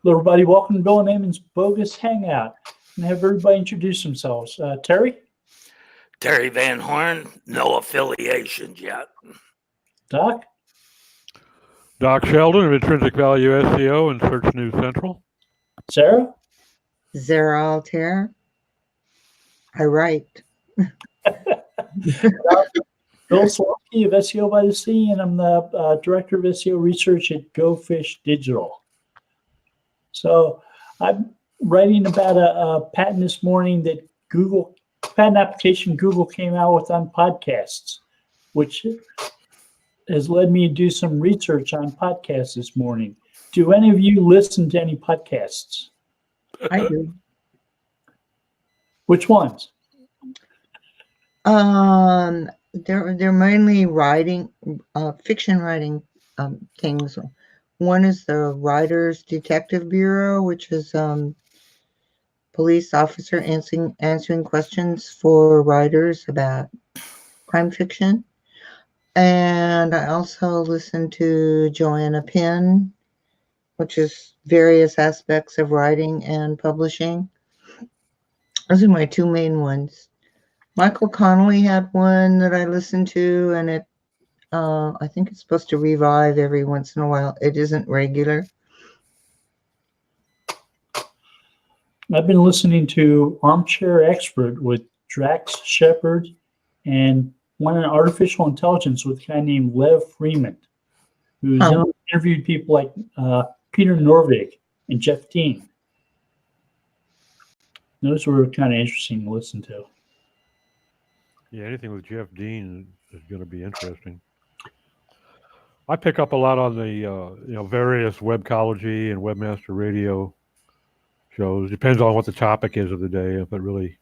Hello, everybody. Welcome to Bill and Ammon's Bogus Hangout. And have everybody introduce themselves. Terry? Terry Van Horn, no affiliations yet. Doc? Doc Sheldon of Intrinsic Value SEO and Search News Central. Sarah? Zara Altair. I write. Bill Slawski of SEO by the Sea, and I'm the Director of SEO Research at Go Fish Digital. So I'm writing about a patent this morning that patent application Google came out with on podcasts, which has led me to do some research on podcasts this morning. Do any of you listen to any podcasts? I do. Which ones? They're mainly writing, fiction writing things. One is the Writers Detective Bureau, which is police officer answering questions for writers about crime fiction. And I also listen to Joanna Penn, which is various aspects of writing and publishing. Those are my two main ones. Michael Connolly had one that I listened to, and I think it's supposed to revive every once in a while. It isn't regular. I've been listening to Armchair Expert with Drax Shepard and one on artificial intelligence with a guy named Lev Freeman, who's interviewed people like Peter Norvig and Jeff Dean. Those were kind of interesting to listen to. Yeah, anything with Jeff Dean is going to be interesting. I pick up a lot on the various Webcology and Webmaster Radio shows. Depends on what the topic is of the day. If it really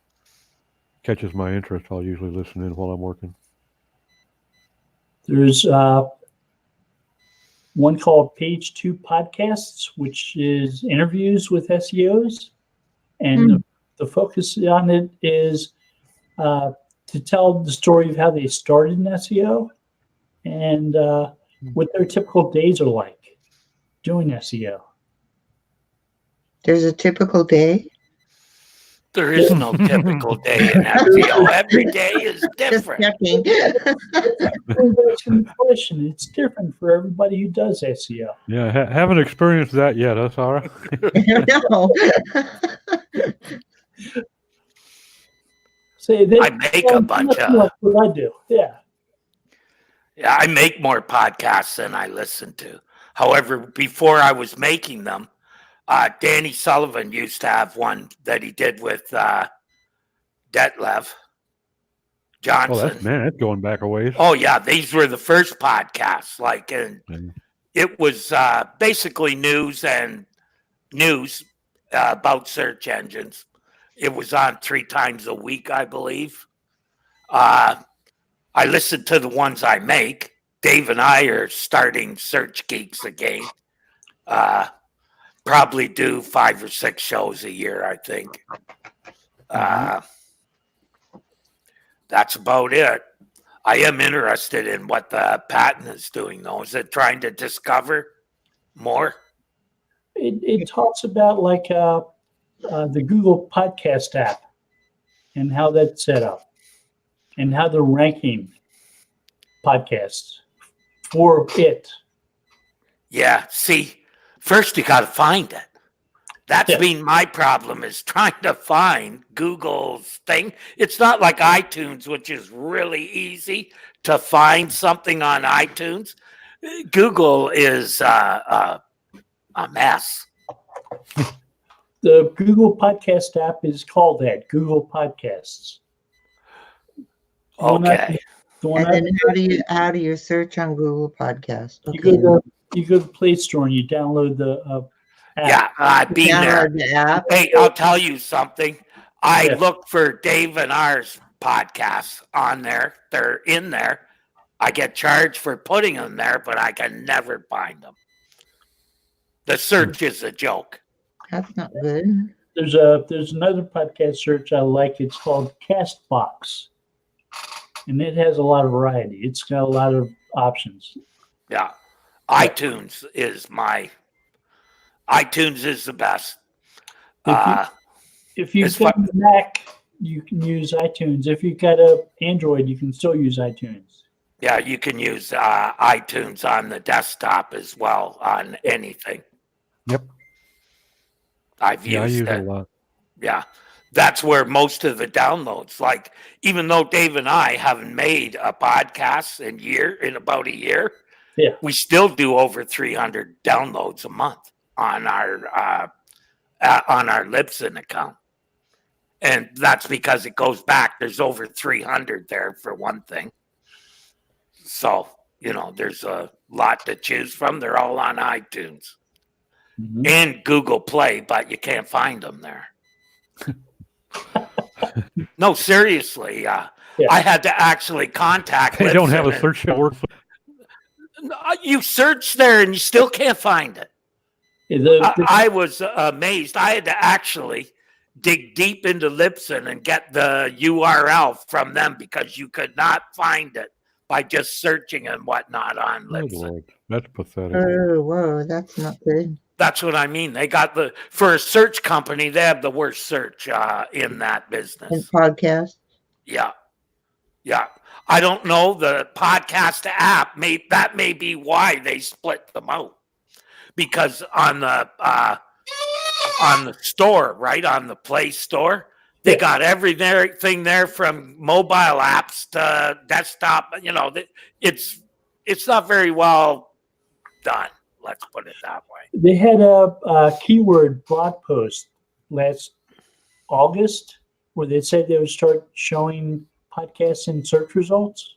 catches my interest, I'll usually listen in while I'm working. There's one called Page 2 Podcasts, which is interviews with SEOs. And the focus on it is to tell the story of how they started in SEO and what their typical days are like doing SEO. There's a typical day? There is no typical day in SEO. Every day is different. Question. It's different for everybody who does SEO. Yeah, haven't experienced that yet, huh, Sarah? No. I make a bunch of. What I do, yeah. Yeah, I make more podcasts than I listen to. However, before I was making them, Danny Sullivan used to have one that he did with Detlev Johnson. That's going back a ways. Oh yeah, these were the first podcasts. It was basically news about search engines. It was on 3 times a week, I believe. I listen to the ones I make. Dave and I are starting Search Geeks again. Probably do 5 or 6 shows a year, I think. That's about it. I am interested in what the patent is doing, though. Is it trying to discover more? It talks about the Google Podcast app and how that's set up and how they're ranking podcasts for it. Yeah, see, first you got to find it. That's been my problem, is trying to find Google's thing. It's not like iTunes, which is really easy to find something on iTunes. Google is a mess. The Google Podcast app is called that, Google Podcasts. Okay. And then how do you search on Google Podcast? Okay. You go to the Play Store and you download the app. Yeah, I've been there. The app. Hey, I'll tell you something. I look for Dave and ours podcasts on there. They're in there. I get charged for putting them there, but I can never find them. The search is a joke. That's not good. There's another podcast search I like. It's called Castbox, and it has a lot of variety. It's got a lot of options. Yeah. iTunes is the best. If you've It's got fun. a Mac, you can use iTunes. If you've got an Android, you can still use iTunes. Yeah, you can use iTunes on the desktop as well on anything. Yep. I've Yeah, I used use it a it. lot. Yeah, that's where most of the downloads. Like, even though Dave and I haven't made a podcast in about a year, Yeah. we still do over 300 downloads a month on our Libsyn account, and that's because it goes back. There's over 300 there for one thing. So, there's a lot to choose from. They're all on iTunes and Google Play, but you can't find them there. No, seriously. I had to actually contact They don't have a Libsyn search that works. you search there and you still can't find it. I was amazed. I had to actually dig deep into Libsyn and get the URL from them because you could not find it by just searching and whatnot on Good Libsyn. Lord, that's pathetic. Oh, whoa, that's not good. That's what I mean. They got for a search company, they have the worst search in that business. And podcast. Yeah. Yeah. I don't know. The podcast app that may be why they split them out. Because on the store, right, on the Play Store, they got everything there from mobile apps to desktop. It's not very well done. Let's put it that way. They had a keyword blog post last August where they said they would start showing podcasts in search results.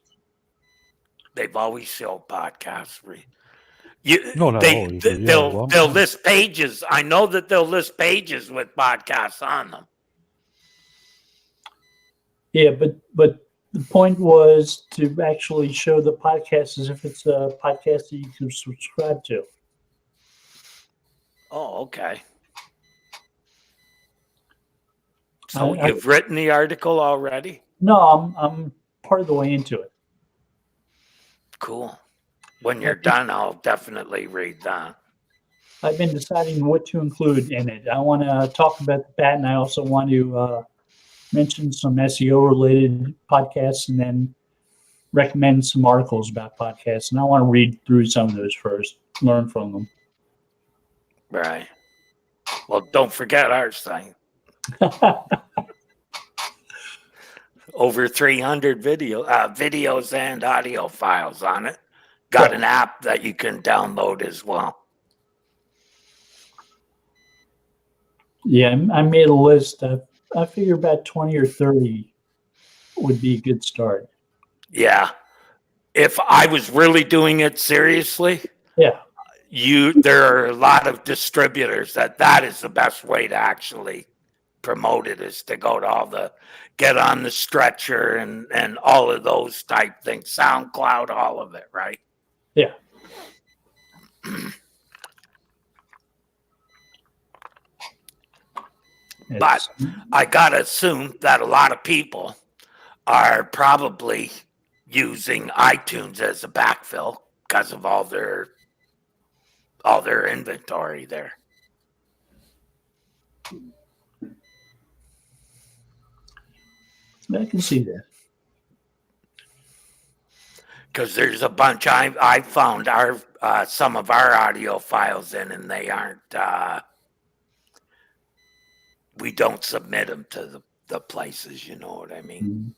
They've always shown podcasts. Always. They'll list pages. I know that they'll list pages with podcasts on them. Yeah, but the point was to actually show the podcast as if it's a podcast that you can subscribe to. Oh, okay. So you've written the article already? No, I'm part of the way into it. Cool. When you're done, I'll definitely read that. I've been deciding what to include in it. I want to talk about the patent. I also want to mention some SEO related podcasts and then recommend some articles about podcasts. And I want to read through some of those first, learn from them. Right. Well, don't forget our site. Over 300 videos and audio files on it. Got an app that you can download as well. Yeah, I made a list. I figure about 20 or 30 would be a good start. Yeah. If I was really doing it seriously, there are a lot of distributors that is the best way to actually promote it, is to go to get on the Stretcher and all of those type things, SoundCloud, all of it, right? Yeah. But I gotta assume that a lot of people are probably using iTunes as a backfill because of all their inventory there. I can see that. Because there's a bunch I found some of our audio files in, and they aren't. We don't submit them to the places. You know what I mean? Mm-hmm.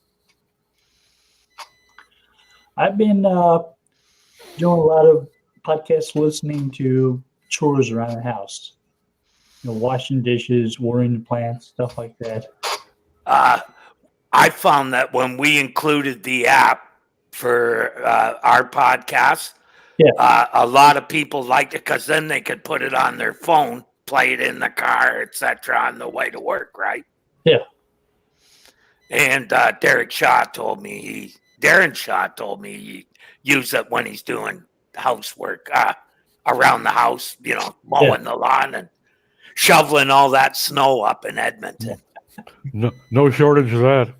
I've been doing a lot of podcast listening to chores around the house. Washing dishes, watering the plants, stuff like that. I found that when we included the app for our podcast, a lot of people liked it because then they could put it on their phone, play it in the car, etc., on the way to work, right? Yeah. And Darren Shaw told me he use it when he's doing housework around the house, mowing the lawn and shoveling all that snow up in Edmonton. No shortage of that.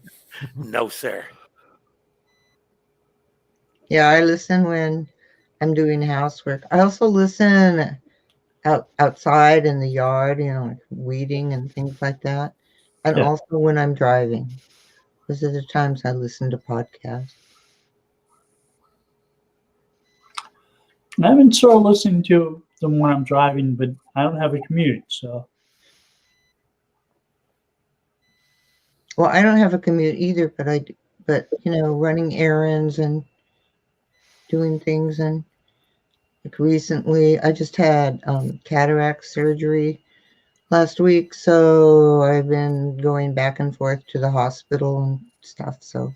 No, sir. Yeah, I listen when I'm doing housework. I also listen outside in the yard, like weeding and things like that. And Yeah. also when I'm driving. Those are the times I listen to podcasts. I haven't started listening to them when I'm driving, but I don't have a commute, so Well, I don't have a commute either, but running errands and doing things. And like recently, I just had cataract surgery last week, so I've been going back and forth to the hospital and stuff. so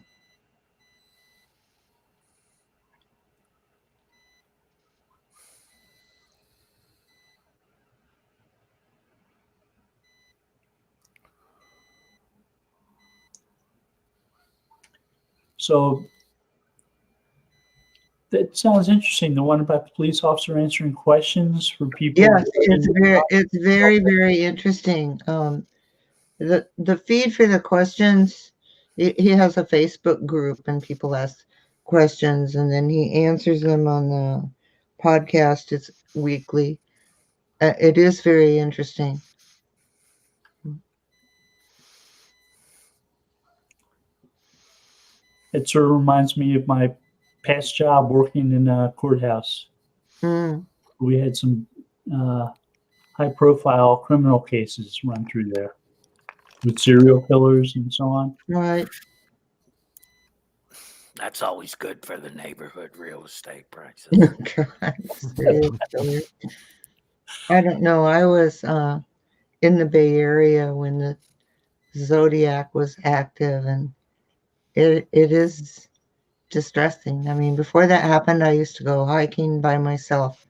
that sounds interesting. The one about the police officer answering questions for people. Yes, it's very, very interesting. The feed for the questions, he has a Facebook group and people ask questions and then he answers them on the podcast. It's weekly. It is very interesting. It sort of reminds me of my past job working in a courthouse. Mm, We had some high-profile criminal cases run through there with serial killers and so on. right. That's always good for the neighborhood real estate prices. God, serial killer. I don't know. I was in the Bay Area when the Zodiac was active, and it is distressing. I mean, before that happened, I used to go hiking by myself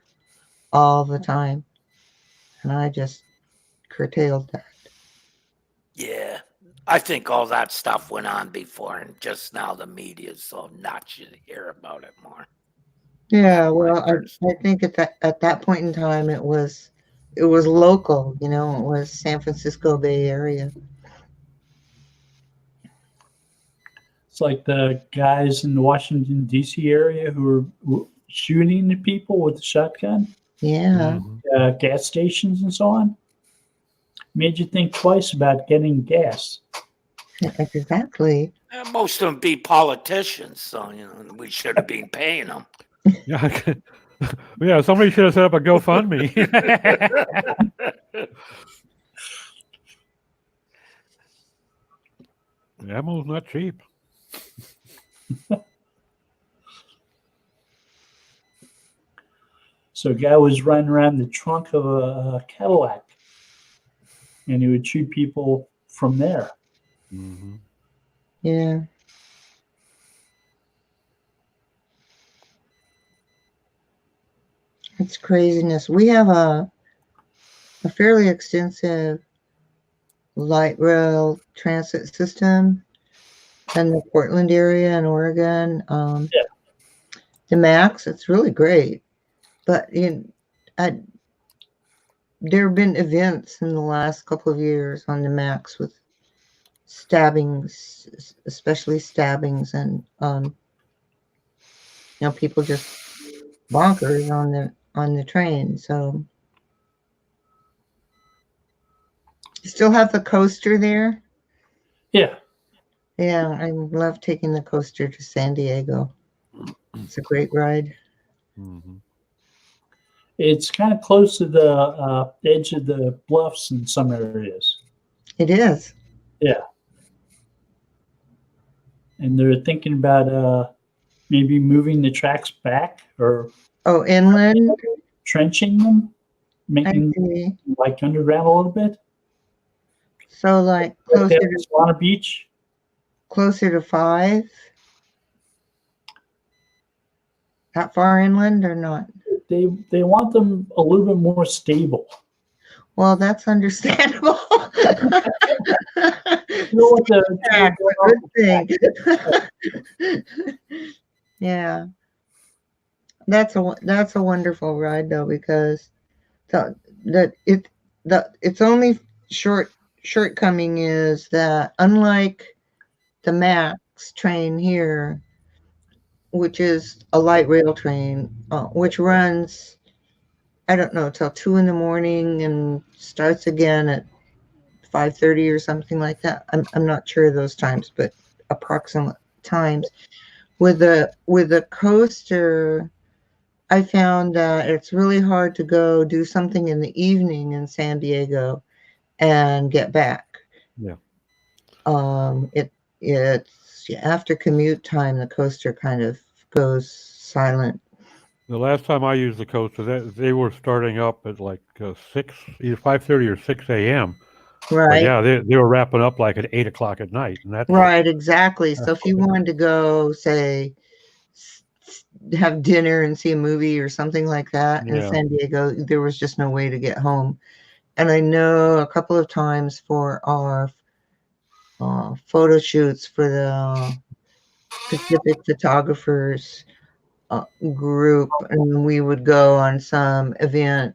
all the time, and I just curtailed that. Yeah. I think all that stuff went on before, and just now the media's so nuts you hear about it more. Yeah, well, I think at that point in time, it was local. It was San Francisco Bay Area. It's like the guys in the Washington, D.C. area who were shooting at people with a shotgun, Yeah, gas stations and so on. Made you think twice about getting gas. exactly. Most of them be politicians, so we should have been paying them. Yeah, yeah. Somebody should have set up a GoFundMe. Ammo's not cheap. So a guy was running around the trunk of a Cadillac, and he would shoot people from there. Mm-hmm. Yeah. It's craziness. We have a fairly extensive light rail transit system in the Portland area in Oregon. The MAX, it's really great. But there have been events in the last couple of years on the MAX with stabbings, especially stabbings, and people just bonkers on the train. So you still have the coaster there? Yeah. Yeah, I love taking the coaster to San Diego. It's a great ride. Mm-hmm. It's kind of close to the edge of the bluffs in some areas. It is. Yeah. And they're thinking about maybe moving the tracks back or Inland? trenching them, I making see. like underground a little bit. So like Like Solana Beach. closer to 5? That far inland or not? They want them a little bit more stable. Well, that's understandable. You know what Good thing. Yeah, that's a wonderful ride though, because its only shortcoming is that unlike the MAX train here, which is a light rail train, which runs, I don't know, till 2 in the morning and starts again at 5:30 or something like that. I'm not sure of those times, but approximate times. With the coaster, I found that it's really hard to go do something in the evening in San Diego and get back. Yeah. It's after commute time, the coaster kind of goes silent. The last time I used the coaster, they were starting up at like 6, either 5:30 or 6 a.m. But Right. yeah, they were wrapping up like at 8 o'clock at night, and that's Right, exactly. So if you wanted to go, say, have dinner and see a movie or something like that in yeah, San Diego, there was just no way to get home. And I know a couple of times for our photo shoots for the Pacific photographers group, and we would go on some event,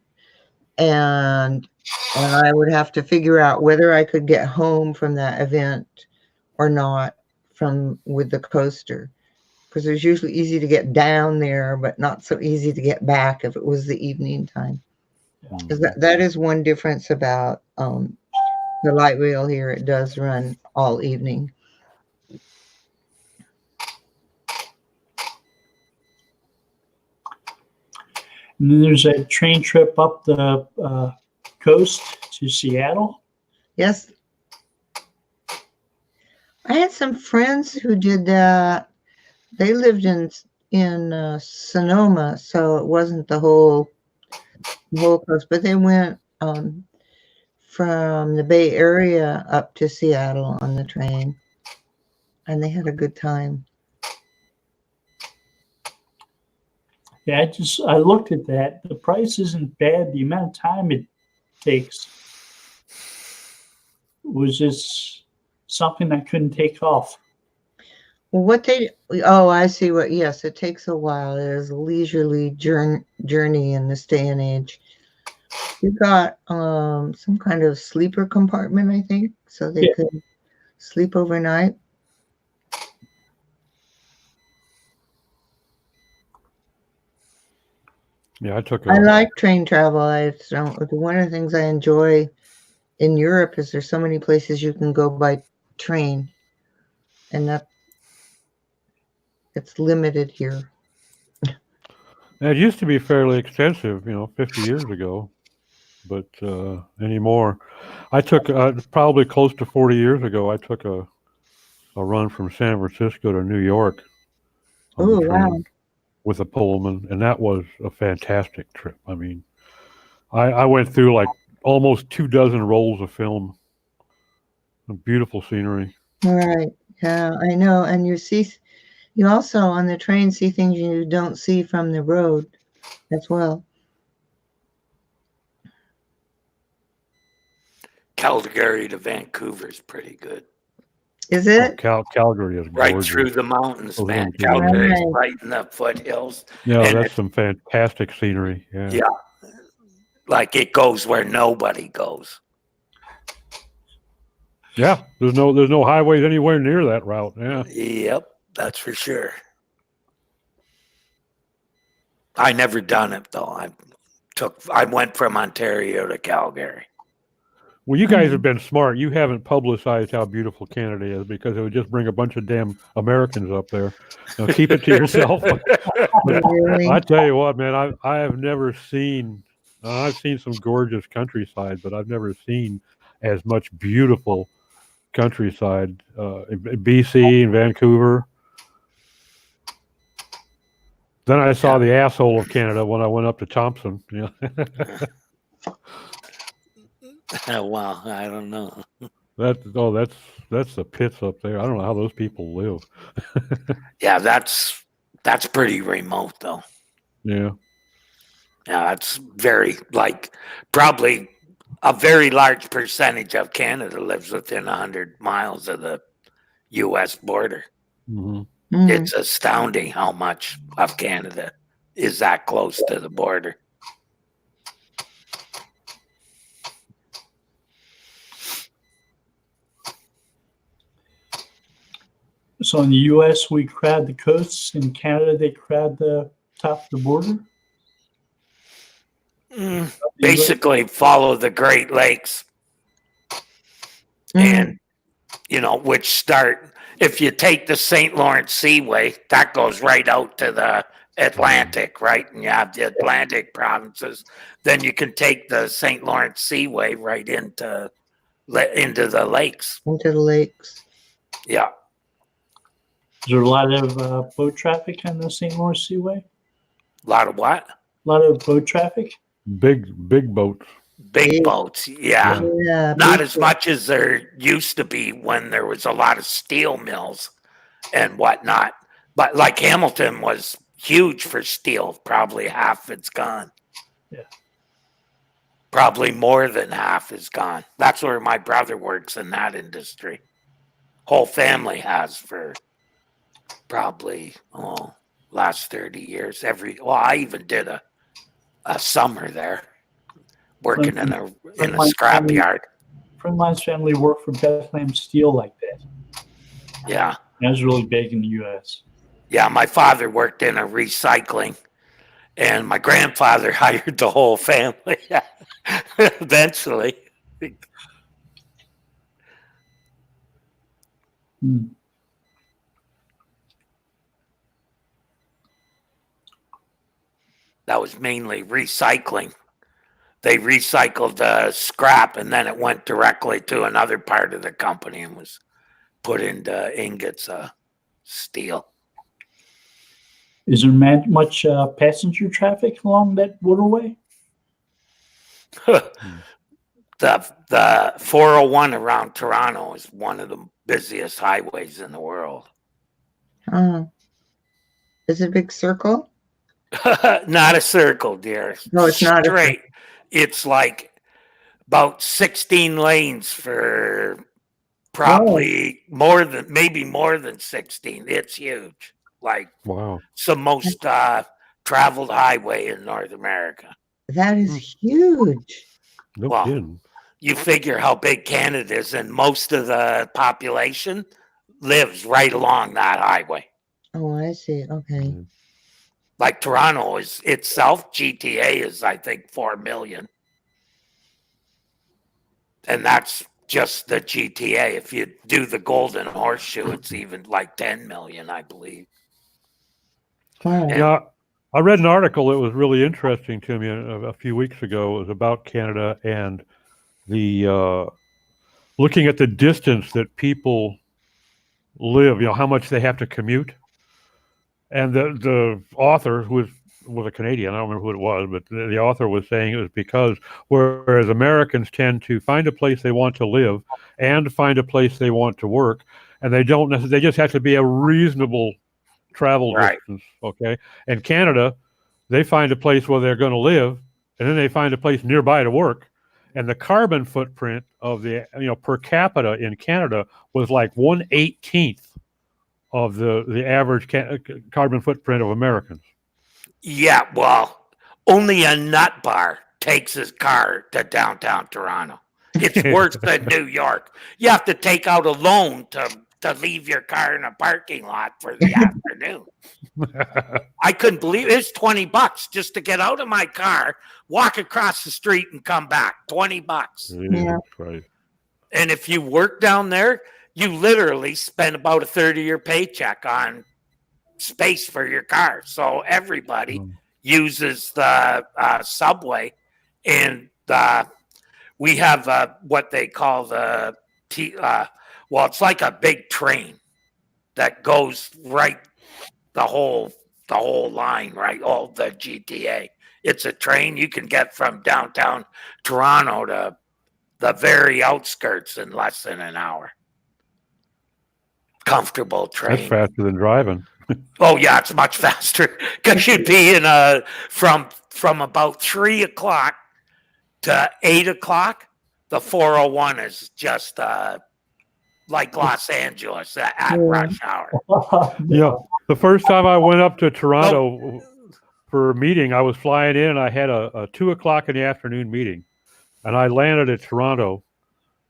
and I would have to figure out whether I could get home from that event or not from with the coaster, because it was usually easy to get down there, but not so easy to get back if it was the evening time. Because that is one difference about the light rail here. It does run all evening. And then there's a train trip up the coast to Seattle. Yes. I had some friends who did that. They lived in Sonoma, so it wasn't the whole coast, but they went from the Bay Area up to Seattle on the train, and they had a good time. Yeah, I looked at that. The price isn't bad. The amount of time it takes was just something I couldn't take off. Well, I see what, yes, it takes a while. It is a leisurely journey in this day and age. You got some kind of sleeper compartment, I think, so they could sleep overnight. yeah. I like train travel. One of the things I enjoy in Europe is there's so many places you can go by train, and that it's limited here. It used to be fairly extensive, 50 years ago, but anymore. I took probably close to 40 years ago. I took a run from San Francisco to New York on Oh, the train wow. with a Pullman, and that was a fantastic trip. I mean, I went through like almost 24 rolls of film. Beautiful scenery. All right. Yeah, I know. And you also on the train see things you don't see from the road as well. Calgary to Vancouver is pretty good. Is it? Calgary is Right gorgeous. through the mountains, Those man. little towns. Calgary's Right. right in the foothills. Yeah, And that's some fantastic scenery. Yeah. Yeah. Like it goes where nobody goes. Yeah, there's no highways anywhere near that route. Yeah. Yep, that's for sure. I never done it though. I went from Ontario to Calgary. Well, you guys have been smart. You haven't publicized how beautiful Canada is because it would just bring a bunch of damn Americans up there. Keep it to yourself. Really? I tell you what, man, I have never seen. I've seen some gorgeous countryside, but I've never seen as much beautiful countryside in BC and Vancouver. Then I saw the asshole of Canada when I went up to Thompson. Yeah. Well, I don't know. That's the pits up there. I don't know how those people live. Yeah, that's pretty remote though. Yeah. Yeah, that's probably a very large percentage of Canada lives within 100 miles of the U.S. border. Mm-hmm. It's astounding how much of Canada is that close to the border. So in the U.S., we crab the coasts. In Canada, they crab the top of the border. Basically, follow the Great Lakes, and which start if you take the St. Lawrence Seaway, that goes right out to the Atlantic, right? And you have the Atlantic provinces. Then you can take the St. Lawrence Seaway right into the lakes. Into the lakes. Yeah. Is there a lot of boat traffic on the St. Lawrence Seaway? A lot of what? A lot of boat traffic? Big boats. Big boats, yeah. Yeah, Not as much as there used to be when there was a lot of steel mills and whatnot. But like Hamilton was huge for steel. Probably half it's gone. Yeah. Probably more than half is gone. That's where my brother works in that industry. Whole family has for probably last 30 years. I even did a summer there. Working in a scrapyard. Friend of mine's family worked for Bethlehem Steel like that. Yeah. That was really big in the U.S. Yeah, my father worked in a recycling, and my grandfather hired the whole family eventually. That was mainly recycling. They recycled the scrap, and then it went directly to another part of the company and was put into ingots of steel. Is there much passenger traffic along that waterway? The 401 around Toronto is one of the busiest highways in the world. Is it a big circle? Not a circle, dear. No, it's not straight. It's like about 16 lanes for probably more than 16. It's huge. Like, wow, it's the most traveled highway in North America. That is huge. no Well, kidding. You figure how big Canada is, and most of the population lives right along that highway. Oh, I see. Okay. Like Toronto is itself, GTA is, I think, 4 million. And that's just the GTA. If you do the Golden Horseshoe, it's even like 10 million, I believe. Wow. Yeah, I read an article that was really interesting to me a few weeks ago. It was about Canada and the looking at the distance that people live, how much they have to commute. And the author, who was a Canadian, I don't remember who it was, but the author was saying it was because whereas Americans tend to find a place they want to live and find a place they want to work, and they don't necessarily, they just have to be a reasonable travel distance, okay? And Canada, they find a place where they're going to live, and then they find a place nearby to work. And the carbon footprint of the per capita in Canada was like 1/18 of the average carbon footprint of Americans. Yeah, well, only a nut bar takes his car to downtown Toronto. It's worse than New York. You have to take out a loan to leave your car in a parking lot for the afternoon. I couldn't believe it. It's $20 just to get out of my car, walk across the street, and come back. $20. Yeah. Right. And if you work down there, you literally spend about a third of your paycheck on space for your car. So everybody uses the subway, and we have what they call it's like a big train that goes right the whole line, right? All the GTA. It's a train you can get from downtown Toronto to the very outskirts in less than an hour. Comfortable train. That's faster than driving. Oh yeah, it's much faster because you'd be in from about 3 o'clock to 8 o'clock. The 401 is just like Los Angeles at rush hour. Yeah, the first time I went up to Toronto for a meeting, I was flying in, and I had a 2 o'clock in the afternoon meeting, and I landed at Toronto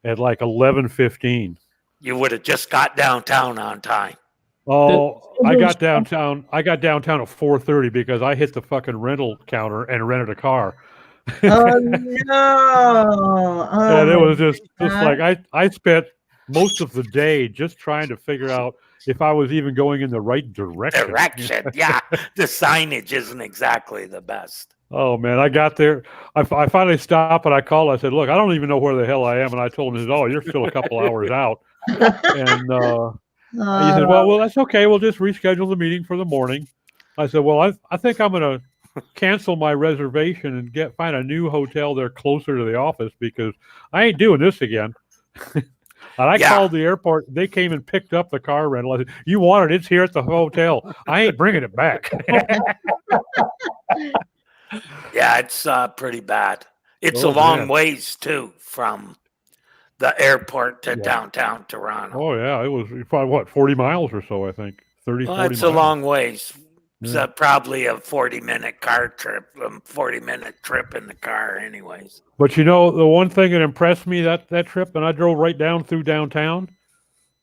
at like 11:15. You would have just got downtown on time. Oh, I schedule got downtown. I got downtown at 4:30 because I hit the fucking rental counter and rented a car. Oh no! Oh And it my was just God. like I spent most of the day just trying to figure out if I was even going in the right direction. Direction. Yeah. The signage isn't exactly the best. Oh man, I got there. I finally stopped and I called. I said, "Look, I don't even know where the hell I am." And I told him, he said, "Oh, you're still a couple hours out." And he said, "Well, that's okay. We'll just reschedule the meeting for the morning." I said, "Well, I think I'm going to cancel my reservation and find a new hotel there closer to the office because I ain't doing this again." And I called the airport. They came and picked up the car rental. I said, "You want it? It's here at the hotel. I ain't bringing it back." Yeah, it's pretty bad. It's a Oh, long man. ways too from the airport to Yeah. downtown Toronto. Oh yeah, it was probably what 40 miles or so. I think 30, Well, 40 it's miles. a long ways. It's Yeah. probably a 40-minute car trip, 40-minute trip in the car, anyways. But you know, the one thing that impressed me that trip, and I drove right down through downtown,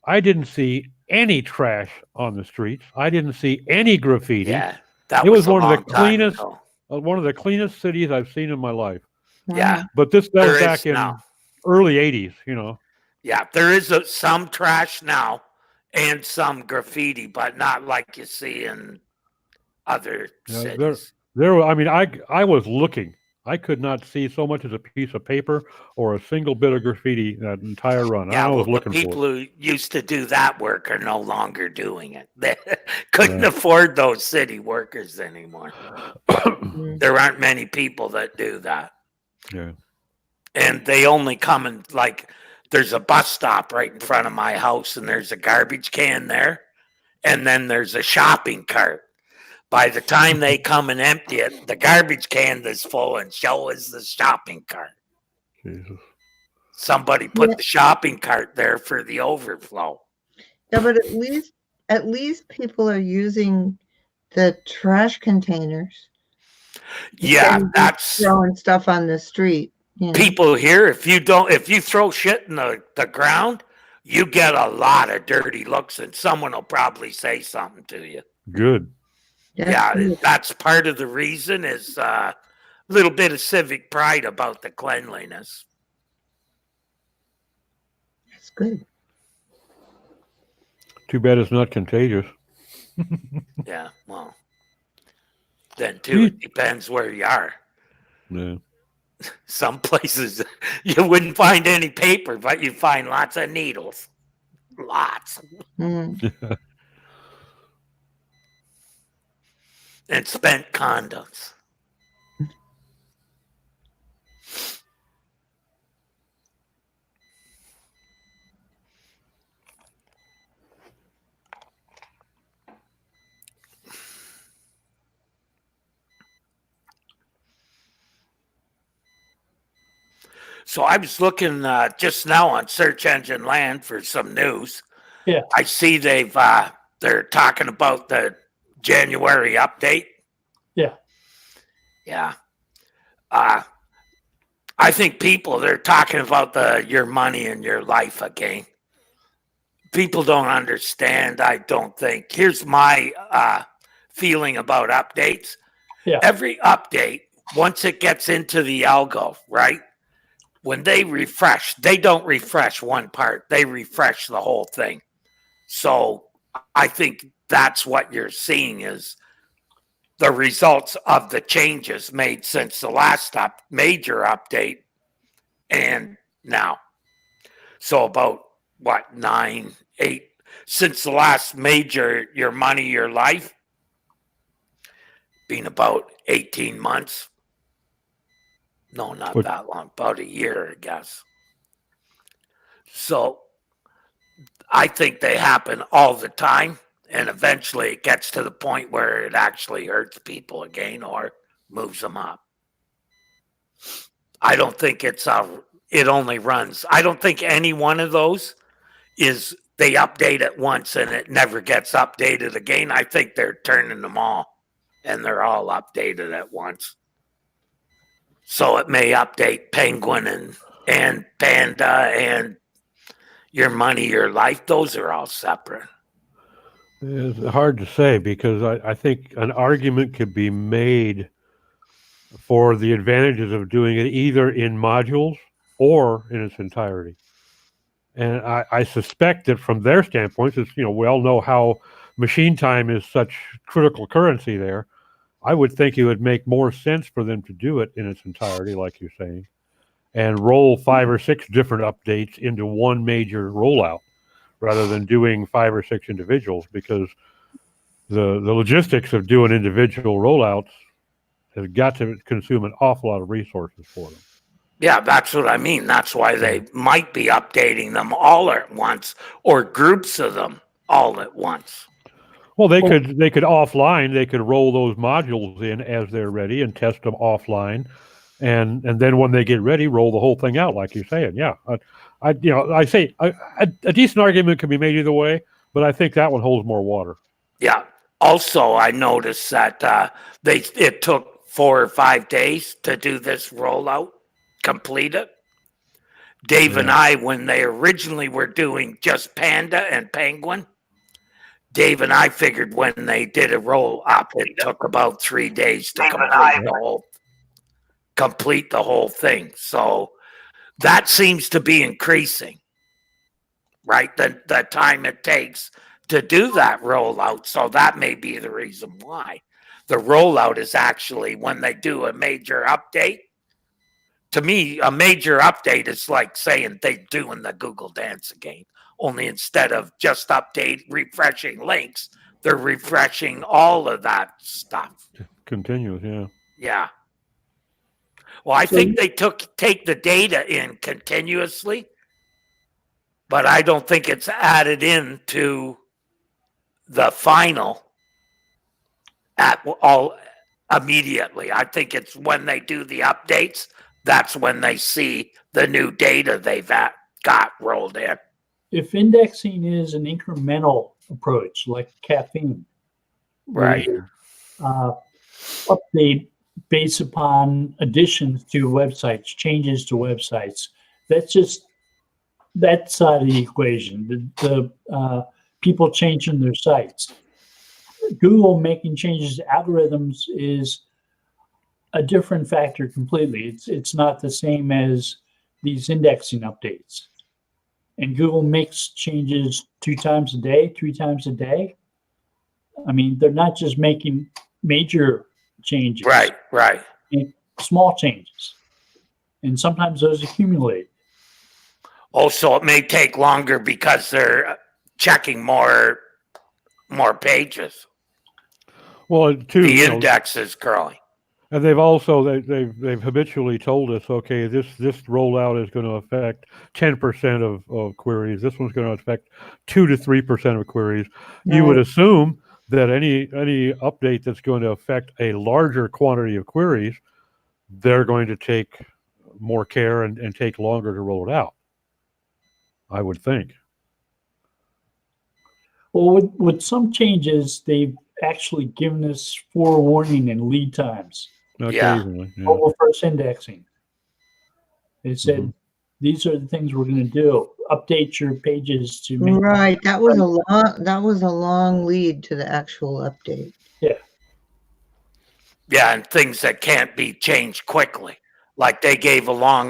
I didn't see any trash on the streets. I didn't see any graffiti. Yeah, that It was a one of the long time cleanest, ago. one of the cleanest cities I've seen in my life. Yeah, But that there was is back in now. early '80s. You know. Yeah, there is some trash now and some graffiti, but not like you see in other Yeah, cities. there. I mean, I was looking. I could not see so much as a piece of paper or a single bit of graffiti that entire run. Yeah, I was well, the looking people for it. who used to do that work are no longer doing it. They couldn't afford those city workers anymore. There aren't many people that do that. Yeah. And they only come in, like, there's a bus stop right in front of my house, and there's a garbage can there, and then there's a shopping cart. By the time they come and empty it, the garbage can is full, and so is the shopping cart. Jesus. Somebody put the shopping cart there for the overflow. Yeah, but at least people are using the trash containers. Yeah, instead of just that's throwing stuff on the street. You know? people here. If you throw shit in the ground, you get a lot of dirty looks, and someone will probably say something to you. Good. That's part of the reason is a little bit of civic pride about the cleanliness. That's good. Too bad it's not contagious. Yeah, well, then too, it depends where you are. Yeah. Some places you wouldn't find any paper, but you find lots of needles. Lots. Mm. And spent condoms. So I was looking just now on Search Engine Land for some news. Yeah. I see they're talking about the January update. Yeah. Yeah. I think they're talking about your money and your life again. People don't understand, I don't think. Here's my feeling about updates. Yeah. Every update, once it gets into the algo, right? When they refresh, they don't refresh one part. They refresh the whole thing. So I think that's what you're seeing is the results of the changes made since the last major update and now. So about what, 9, 8, since the last major Your Money, Your Life, being about 18 months. No, not that long, about a year, I guess. So I think they happen all the time. And eventually it gets to the point where it actually hurts people again or moves them up. I don't think it only runs. I don't think any one of those is they update it once and it never gets updated again. I think they're turning them all and they're all updated at once. So it may update Penguin and Panda and Your Money, Your Life. Those are all separate. It's hard to say because I think an argument could be made for the advantages of doing it either in modules or in its entirety. And I suspect that from their standpoint, since we all know how machine time is such critical currency there, I would think it would make more sense for them to do it in its entirety, like you're saying, and roll 5 or 6 different updates into one major rollout rather than doing 5 or 6 individuals, because the logistics of doing individual rollouts has got to consume an awful lot of resources for them. Yeah, that's what I mean. That's why they might be updating them all at once, or groups of them all at once. Well, they could offline. They could roll those modules in as they're ready and test them offline, and then when they get ready, roll the whole thing out, like you're saying. Yeah, I say a decent argument can be made either way, but I think that one holds more water. Yeah. Also, I noticed that it took 4 or 5 days to do this rollout, complete it. Dave and I, when they originally were doing just Panda and Penguin, Dave and I figured when they did a roll up, it took about 3 days to complete the whole thing. So that seems to be increasing, right? The time it takes to do that rollout. So that may be the reason why. The rollout is actually when they do a major update. To me, a major update is like saying they're doing the Google Dance again. Only instead of just refreshing links, they're refreshing all of that stuff. Continuous, yeah. Yeah. Well, I think they take the data in continuously, but I don't think it's added into the final at all immediately. I think it's when they do the updates, that's when they see the new data they've got rolled in. If indexing is an incremental approach, like caffeine, right? Update based upon additions to websites, changes to websites. That's just that side of the equation. The people changing their sites. Google making changes to algorithms is a different factor completely. It's not the same as these indexing updates. And Google makes changes 2 times a day, 3 times a day. I mean, they're not just making major changes. Right. Small changes. And sometimes those accumulate. Also, it may take longer because they're checking more pages. Well, too, the index is growing. And they've also they've habitually told us, okay, this rollout is going to affect 10% of queries. This one's going to affect 2 to 3% of queries. Right. You would assume that any update that's going to affect a larger quantity of queries, they're going to take more care and take longer to roll it out. I would think. Well, with some changes, they've actually given us forewarning and lead times. Occasionally, yeah. Mobile first indexing. They said, these are the things we're going to do. Update your pages to make right. That was a long lead to the actual update. Yeah, and things that can't be changed quickly. Like they gave a long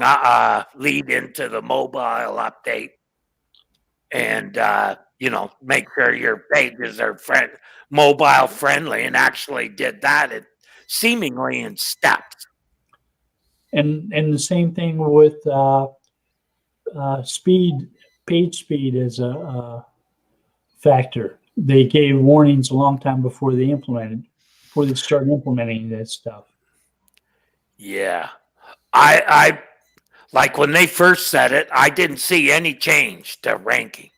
lead into the mobile update, and make sure your pages are mobile friendly, and actually did that seemingly in steps. And the same thing with page speed as a factor. They gave warnings a long time before they started implementing that stuff. Yeah. I like when they first said it, I didn't see any change to ranking.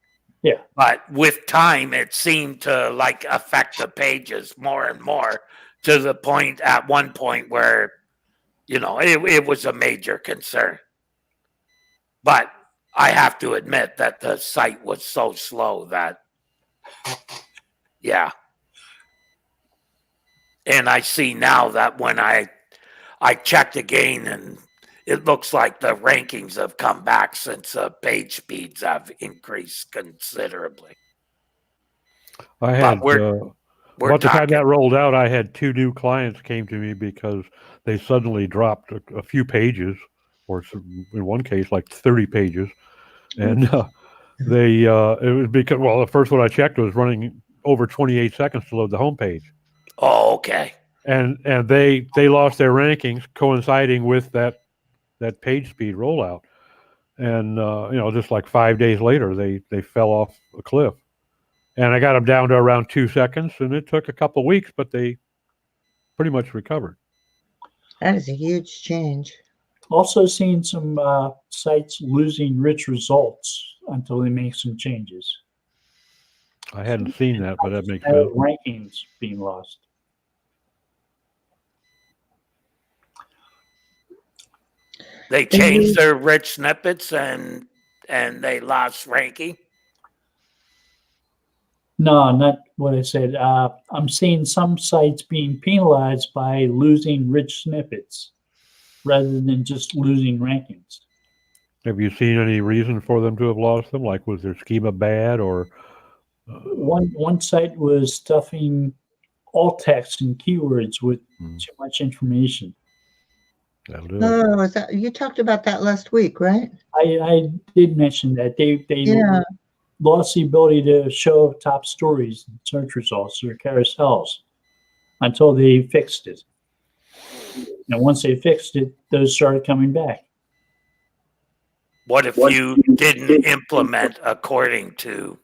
Yeah. But with time, it seemed to affect the pages more and more, to the point at one point where, it was a major concern. But I have to admit that the site was so slow that, yeah. And I see now that when I checked again, and it looks like the rankings have come back since page speeds have increased considerably. I had we're about the time talking. that rolled out, I had 2 new clients came to me because they suddenly dropped a few pages, or in one case like 30 pages, and it was because the first one I checked was running over 28 seconds to load the homepage, Oh, okay. and they lost their rankings coinciding with that page speed rollout, and just like 5 days later they fell off a cliff. And I got them down to around 2 seconds, and it took a couple of weeks, but they pretty much recovered. That is a huge change. Also seen some sites losing rich results until they make some changes. I hadn't seen that, but that makes Matter sense. of rankings being lost. They changed their rich snippets and they lost ranking. No, not what I said. I'm seeing some sites being penalized by losing rich snippets rather than just losing rankings. Have you seen any reason for them to have lost them? Like, was their schema bad, or One site was stuffing alt text and keywords with too much information. that'll do it? Oh, is that you talked about that last week, right? I did mention that they Yeah. lost the ability to show top stories and search results or carousels until they fixed it. And once they fixed it, those started coming back. What if you didn't implement according to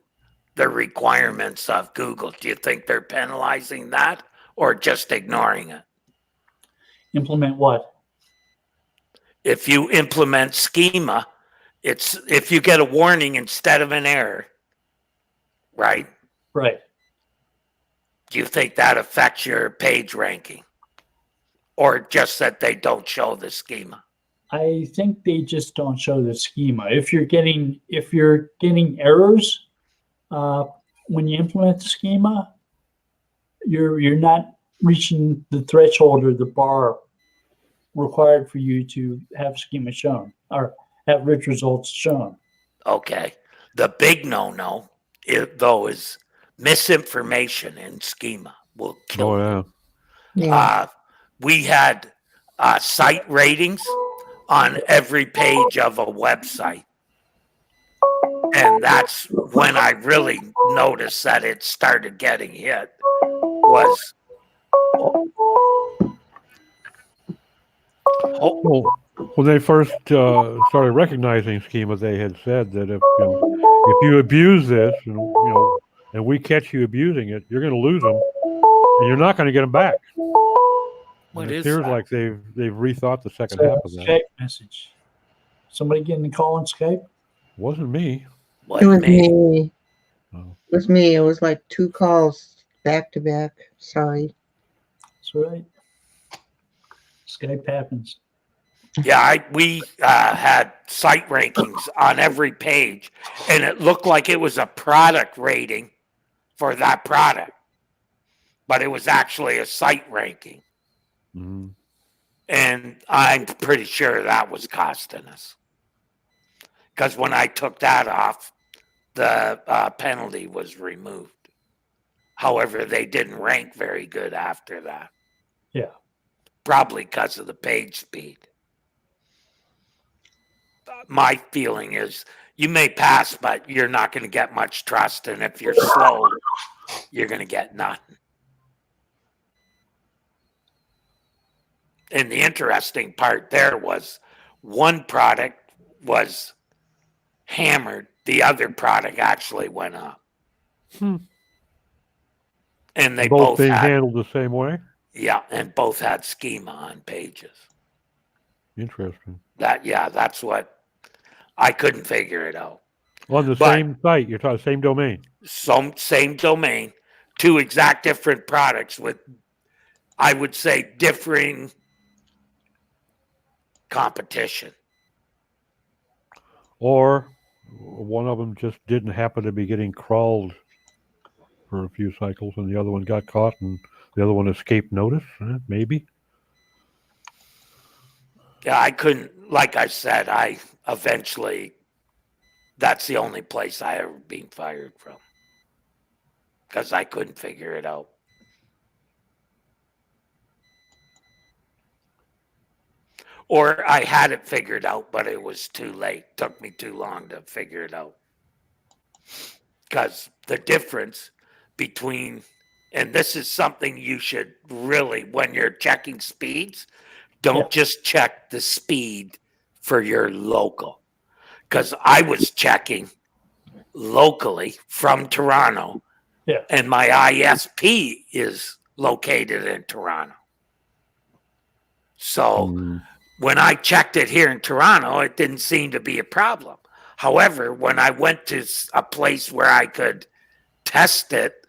the requirements of Google? Do you think they're penalizing that or just ignoring it? Implement what? If you implement schema, it's if you get a warning instead of an error, right? Right. Do you think that affects your page ranking? Or just that they don't show the schema? I think they just don't show the schema. If you're getting errors when you implement the schema, you're not reaching the threshold or the bar required for you to have schema shown or have rich results shown. Okay. The big no-no, though, is misinformation in schema will kill Oh you. yeah. We had site ratings on every page of a website. And that's when I really noticed that it started getting hit was Well, when they first started recognizing schema, they had said that if you abuse this, and we catch you abusing it, you're going to lose them, and you're not going to get them back. what And it is appears that? like they've rethought the second It's a half of that. Skype message. Somebody getting a call on Skype? Wasn't me. It was me. Oh. It was me. It was like 2 calls back to back. Sorry. That's right. Skype happens. Yeah, we had site rankings on every page, and it looked like it was a product rating for that product, but it was actually a site ranking. Mm-hmm. And I'm pretty sure that was costing us. Because when I took that off, the penalty was removed. However, they didn't rank very good after that. Yeah. Probably because of the page speed. My feeling is you may pass, but you're not going to get much trust. And if you're slow, you're going to get nothing. And the interesting part there was one product was hammered. The other product actually went up. And they both being had, handled the same way. yeah, and both had schema on pages. Interesting. That's what I couldn't figure it out. On the same site, you're talking same domain. Same domain, 2 exact different products with, I would say, differing competition. Or one of them just didn't happen to be getting crawled for a few cycles, and the other one got caught, and the other one escaped notice. Maybe. Yeah, I couldn't. Like I said, I eventually. That's the only place I ever been fired from. because I couldn't figure it out. Or I had it figured out, but it was too late. Took me too long to figure it out. Because the difference between, and this is something you should really, when you're checking speeds, don't just check the speed for your local. Because I was checking locally from Toronto, and my ISP is located in Toronto. So when I checked it here in Toronto, it didn't seem to be a problem. However, when I went to a place where I could test it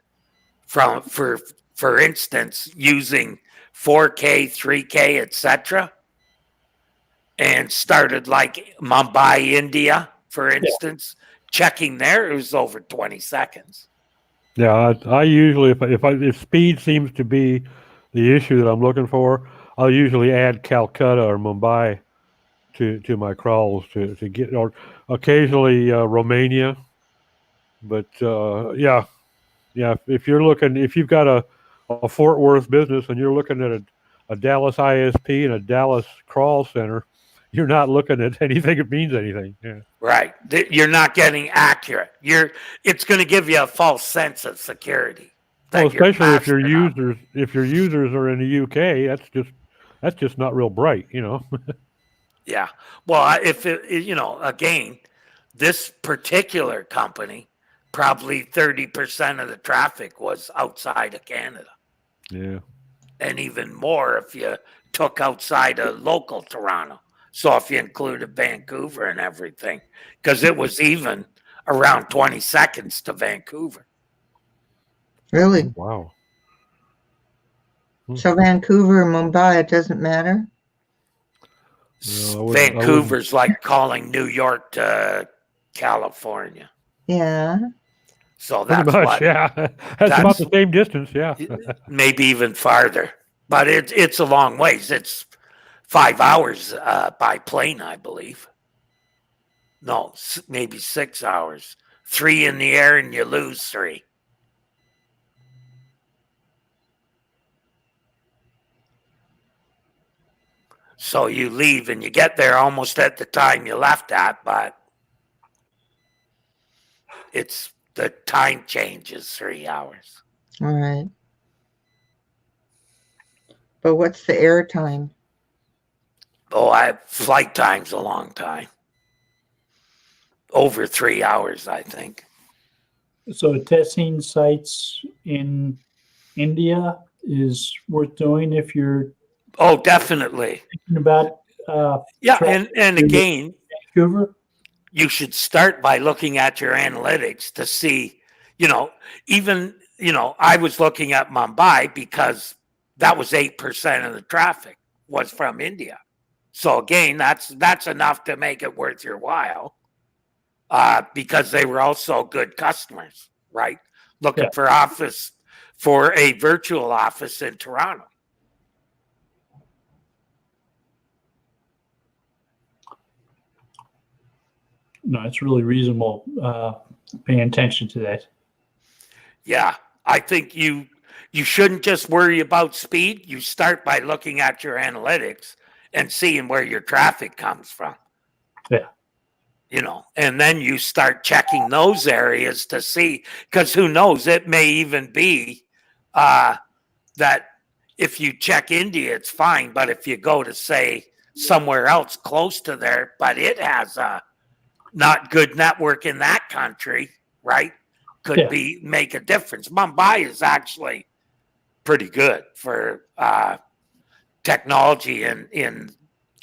for instance, using 4K, 3K, etc., and started like Mumbai, India, for instance, checking there, it was over 20 seconds. Yeah, I usually, if speed seems to be the issue that I'm looking for, I'll usually add Calcutta or Mumbai to my crawls to get, or occasionally Romania. But if you've got a Fort Worth business and you're looking at a Dallas ISP and a Dallas crawl center, you're not looking at anything that means anything. Yeah. Right. You're not getting accurate. It's going to give you a false sense of security. Well, especially if your users are in the UK, that's just not real bright, you know. Yeah. Well, if again, this particular company, probably 30% of the traffic was outside of Canada. Yeah. And even more if you took outside of local Toronto. So if you included Vancouver and everything, because it was even around 20 seconds to Vancouver. Really? Wow. So Vancouver, Mumbai, it doesn't matter? No, Vancouver's like calling New York to California. Yeah. So that's pretty much, what, yeah. That's about the same distance, yeah. Maybe even farther. But it's a long ways. It's 5 hours by plane, I believe. No, maybe 6 hours. 3 in the air and you lose 3. So you leave and you get there almost at the time you left at, but the time change is 3 hours. All right. But what's the air time? Oh, flight time's a long time. Over 3 hours, I think. So testing sites in India is worth doing if you're Definitely thinking about and again, Vancouver. You should start by looking at your analytics to see, I was looking at Mumbai because that was 8% of the traffic was from India. So again, that's enough to make it worth your while, because they were also good customers, right? Looking for a virtual office in Toronto. No, it's really reasonable paying attention to that. Yeah, I think you shouldn't just worry about speed. You start by looking at your analytics and seeing where your traffic comes from. Yeah. And then you start checking those areas to see, because who knows, it may even be that if you check India, it's fine. But if you go to, say, somewhere else close to there, but it has a not good network in that country, right? Could make a difference. Mumbai is actually pretty good for technology in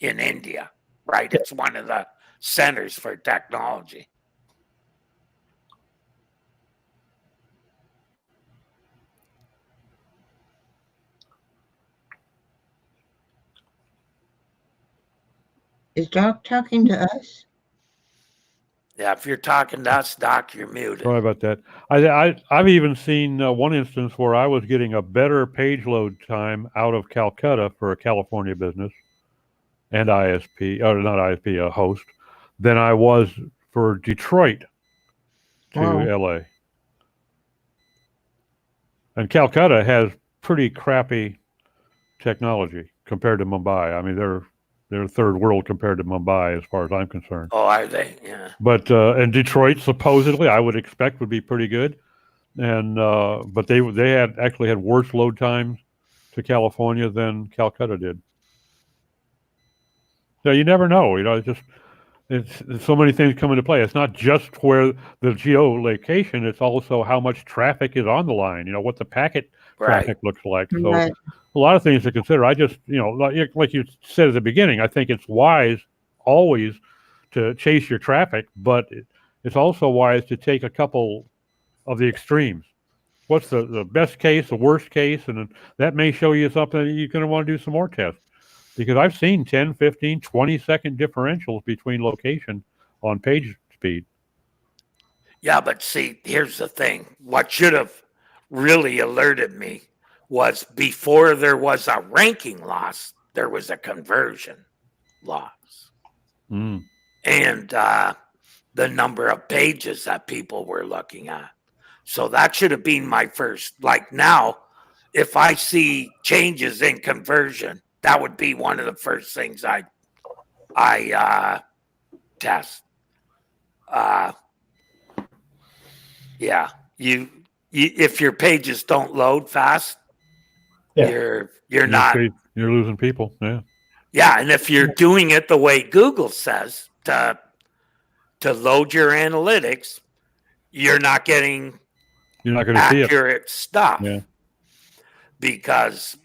India, right? It's one of the centers for technology. Is Doc talking to us? Yeah, if you're talking to us, Doc, you're muted. Sorry about that. I've even seen one instance where I was getting a better page load time out of Calcutta for a California business and ISP, or not ISP, a host, than I was for Detroit to LA. And Calcutta has pretty crappy technology compared to Mumbai. I mean, they're third world compared to Mumbai as far as I'm concerned. Oh, are they? Yeah. But and Detroit supposedly I would expect would be pretty good. And but they had actually had worse load times to California than Calcutta did. So you never know. It's so many things come into play. It's not just where the geolocation; it's also how much traffic is on the line. What the packet Right. traffic looks like. So Right. a lot of things to consider. I just, like you said at the beginning, I think it's wise always to chase your traffic, but it's also wise to take a couple of the extremes. What's the best case, the worst case, and that may show you something that you're going to want to do some more tests. Because I've seen 10, 15, 20-second differentials between location on page speed. Yeah, but see, here's the thing. What should have really alerted me was before there was a ranking loss, there was a conversion loss. Mm. And the number of pages that people were looking at. So that should have been my first. Like now, if I see changes in conversion, that would be one of the first things I test. Yeah, you if your pages don't load fast, Yeah. you're not. You're losing people. Yeah. Yeah, and if you're doing it the way Google says to load your analytics, you're not getting You're not going to see it. accurate stuff. Yeah. Because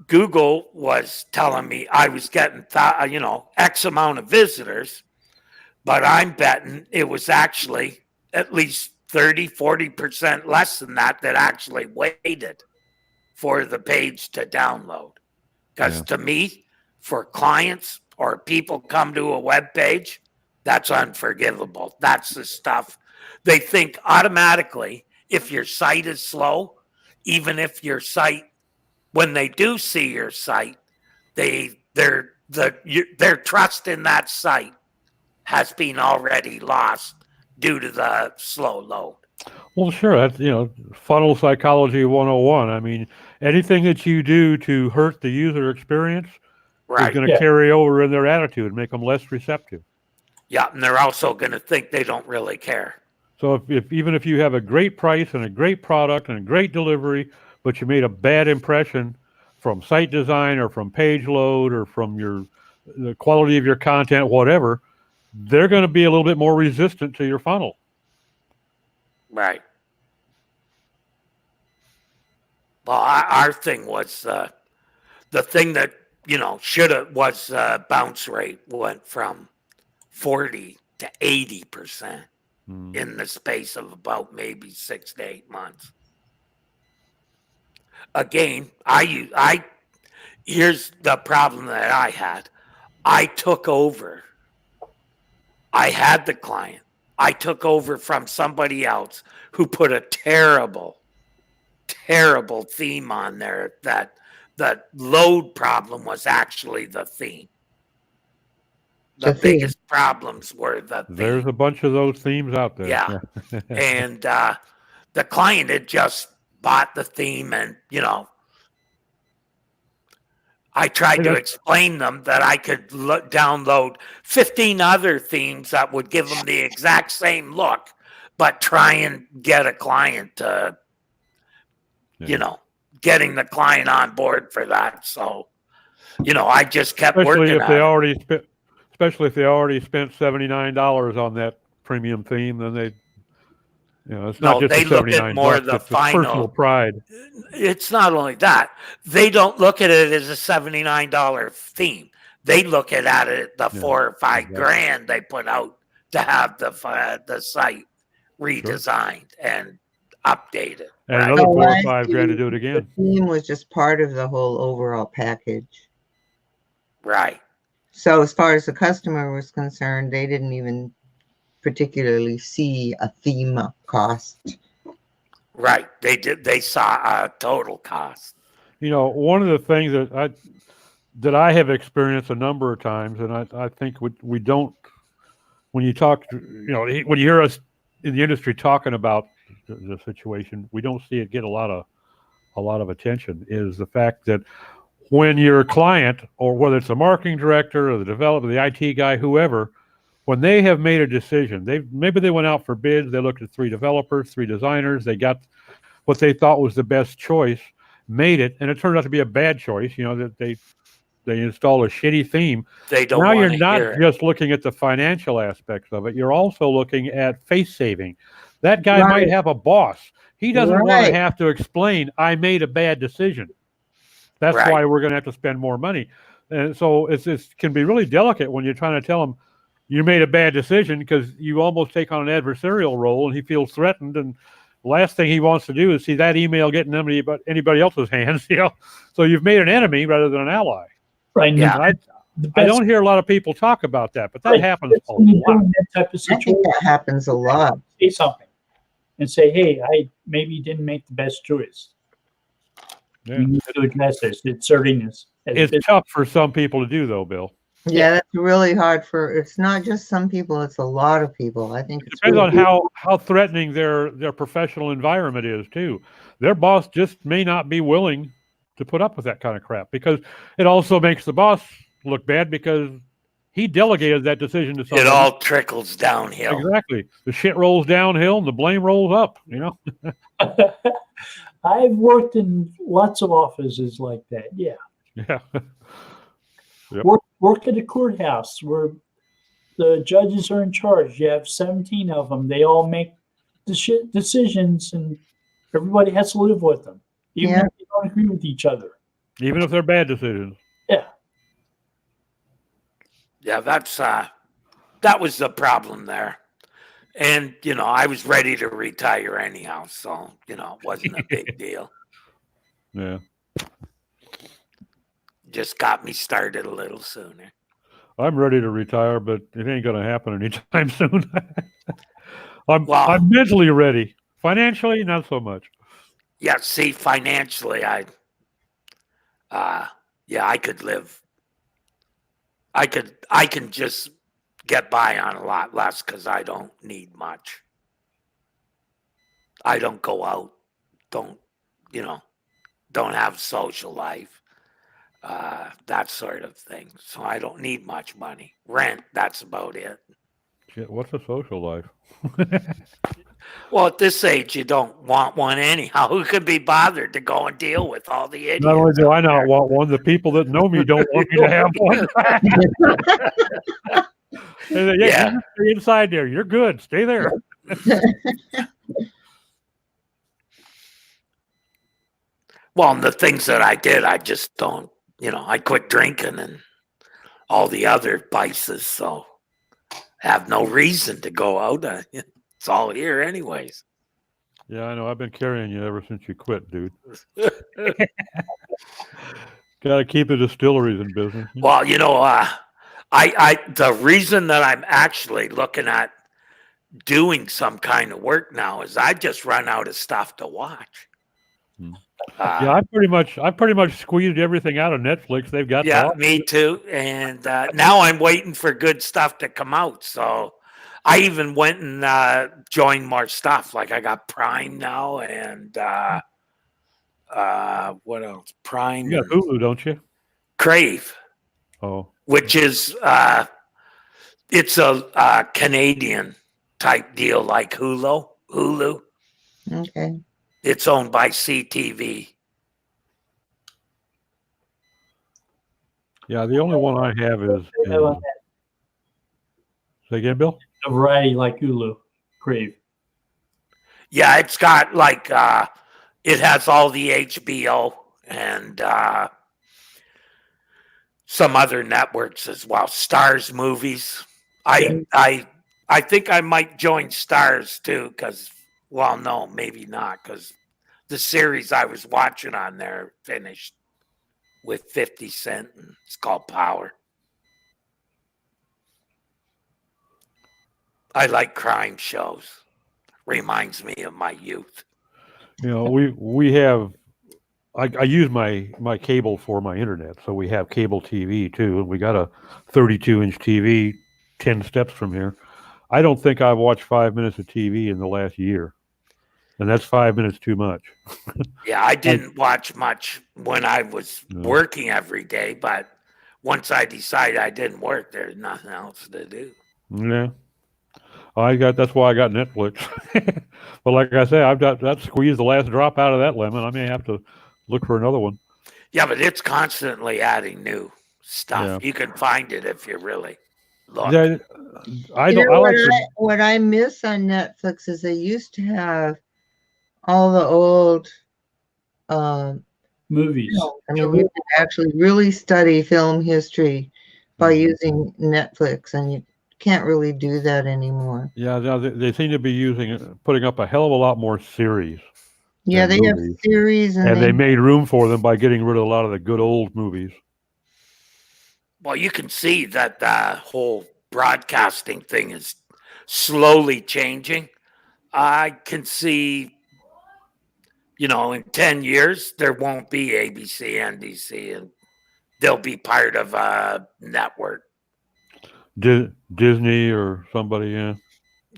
Google was telling me I was getting X amount of visitors, but I'm betting it was actually at least 30-40% less than that actually waited for the page to download. Because to me, for clients or people come to a web page, that's unforgivable. That's the stuff they think automatically. If your site is slow, even if your site, when they do see your site, their trust in that site has been already lost due to the slow load. Well, sure. That's, funnel psychology 101. I mean, anything that you do to hurt the user experience is going to carry over in their attitude and make them less receptive. Yeah, and they're also going to think they don't really care. So even if you have a great price and a great product and a great delivery, but you made a bad impression from site design or from page load or from the quality of your content, whatever, they're going to be a little bit more resistant to your funnel. Right. Well, our thing was the thing that should have was bounce rate went from 40 to 80% in the space of about maybe 6 to 8 months. Again, here's the problem that I had. I took over. I had the client. I took over from somebody else who put a terrible theme on there that the load problem was actually the theme. The biggest problems were the theme. There's a bunch of those themes out there. Yeah. And the client had just bought the theme and, I tried to explain them that I could download 15 other themes that would give them the exact same look, but try and get a client to, getting the client on board for that. So, I just kept working on it. Especially if they already spent $79 on that premium theme, then they, it's not just they the look at $79. more the it's final personal pride. It's not only that; they don't look at it as a $79 theme. They look at it the $4 or $5 grand they put out to have the site redesigned and updated. And another $4 or $5 grand to do it again. The theme was just part of the whole overall package. Right. So as far as the customer was concerned, they didn't even particularly see a theme cost. Right. They did. They saw a total cost. One of the things that I have experienced a number of times, and I think we don't, when you talk, when you hear us in the industry talking about the situation, we don't see it get a lot a lot of attention is the fact that when your client, or whether it's the marketing director or the developer, the IT guy, whoever, when they have made a decision, maybe they went out for bids, they looked at 3 developers, 3 designers, they got what they thought was the best choice, made it, and it turned out to be a bad choice. That they install a shitty theme. They don't Now you're want to not hear it. just looking at the financial aspects of it. You're also looking at face saving. That guy Right. might have a boss. He doesn't want to Right. have to explain, I made a bad decision. That's Right. why we're going to have to spend more money. And so it can be really delicate when you're trying to tell him you made a bad decision, because you almost take on an adversarial role and he feels threatened. And the last thing he wants to do is see that email getting anybody else's hands. So you've made an enemy rather than an ally. Right. and Yeah. the I best- don't hear a lot of people talk about that, but that right, happens that's a when you're lot. doing that type of I situation. think that happens a lot. Say something and say, hey, I maybe didn't make the best choice. Yeah. We need to address this. It's serving us. It's tough for some people to do, though, Bill. Yeah, that's really hard it's not just some people, it's a lot of people. I think It it's depends on really- how threatening their professional environment is, too. Their boss just may not be willing to put up with that kind of crap, because it also makes the boss look bad because he delegated that decision to somebody. It all trickles downhill. Exactly. The shit rolls downhill and the blame rolls up, I've worked in lots of offices like that. Yeah. Yeah. Yep. Work at a courthouse where the judges are in charge. You have 17 of them. They all make decisions, and everybody has to live with them, even Yeah. if they don't agree with each other. Even if they're bad decisions. Yeah. Yeah, that was the problem there. And, I was ready to retire anyhow. So, it wasn't a big deal. Yeah. Just got me started a little sooner. I'm ready to retire, but it ain't going to happen anytime soon. Well- I'm mentally ready. Financially, not so much. Yeah, see, financially, I could live. I can just get by on a lot less because I don't need much. I don't go out, don't have social life, that sort of thing. So I don't need much money. Rent, that's about it. Shit, what's a social life? Well, at this age, you don't want one anyhow. Who could be bothered to go and deal with all the idiots? Not only do I out not there? want one, the people that know me don't want me to have one. They say, Yeah. You stay inside there. You're good. Stay there. Well, and the things that I did, I just don't, I quit drinking and all the other vices. So have no reason to go out. It's all here anyways. Yeah, I know. I've been carrying you ever since you quit, dude. Got to keep the distilleries in business. Well, I the reason that I'm actually looking at doing some kind of work now is I just run out of stuff to watch. Hmm. Yeah, I pretty much squeezed everything out of Netflix. They've got Yeah, that. me too. And now I'm waiting for good stuff to come out. So I even went and joined more stuff. Like I got Prime now, and what else? Prime, You got Hulu, don't you? Crave, Oh, which is it's a Canadian type deal like Hulu. Okay. It's owned by CTV. yeah. The only one I have is They have say again, Bill. a variety like Hulu, Crave. Yeah, it's got like it has all the HBO and some other networks as well. Stars movies. I think I might join Stars too, because no, maybe not, because the series I was watching on there finished with 50 Cent, and it's called Power. I like crime shows. Reminds me of my youth. We have. I use my cable for my internet, so we have cable TV too, and we got a 32-inch TV 10 steps from here. I don't think I've watched 5 minutes of TV in the last year. and that's 5 minutes too much. Yeah, I didn't watch much when I was No. working every day, but once I decided I didn't work, there's nothing else to do. Yeah, that's why I got Netflix. But like I say, I've got that squeezed the last drop out of that lemon. I may have to look for another one. Yeah, but it's constantly adding new stuff. Yeah. You can find it if you really look. Yeah, I You don't. know I what like to. what I miss on Netflix is they used to have all the old. Movies. I mean, you can actually really study film history by using Netflix, and you can't really do that anymore. Yeah, they seem to be putting up a hell of a lot more series. Yeah, than they have movies. series, And they made room for them by getting rid of a lot of the good old movies. Well, you can see that the whole broadcasting thing is slowly changing. I can see, in 10 years, there won't be ABC, NBC, and they'll be part of a network. Disney or somebody, yeah.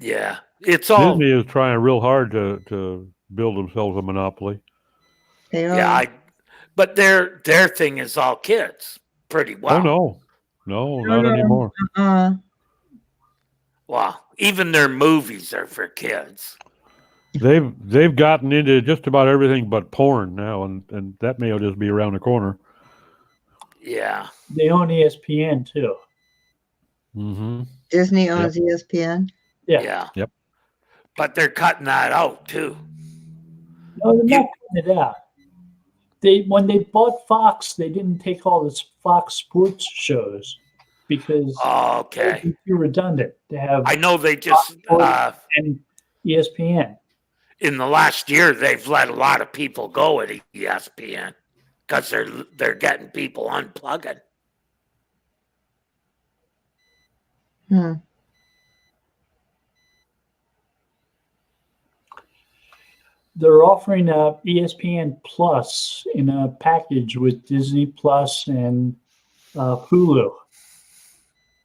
Yeah, it's all. Disney is trying real hard to build themselves a monopoly. They are. Yeah, but their thing is all kids, pretty well. Oh no, not anymore. Well, even their movies are for kids. They've gotten into just about everything but porn now, and that may just be around the corner. Yeah, They own ESPN too. Mm-hmm. Disney owns ESPN. Yeah. Yep. But they're cutting that out too. No, they're not cutting it out. When they bought Fox, they didn't take all this Fox sports shows because Okay. it'd be too redundant to have. I know they just and ESPN. In the last year they've let a lot of people go at ESPN because they're getting people unplugging. They're offering ESPN Plus in a package with Disney Plus and Hulu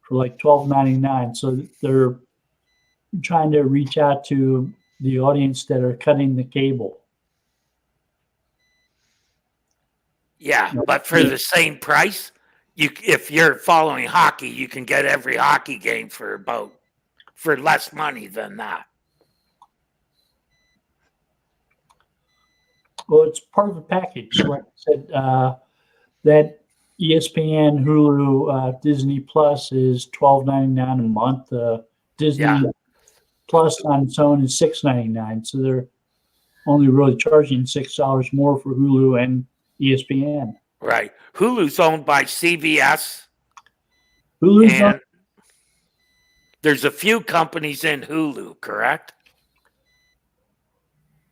for like $12.99. So they're trying to reach out to the audience that are cutting the cable. Yeah, but for the same price, if you're following hockey, you can get every hockey game for less money than that. Well, it's part of the package. Like I said, that ESPN, Hulu, Disney Plus is $12.99 a month. Disney Plus on its own is $6.99. So they're only really charging $6 more for Hulu and ESPN. Right. Hulu's owned by CBS. Hulu's there's a few companies in Hulu, correct?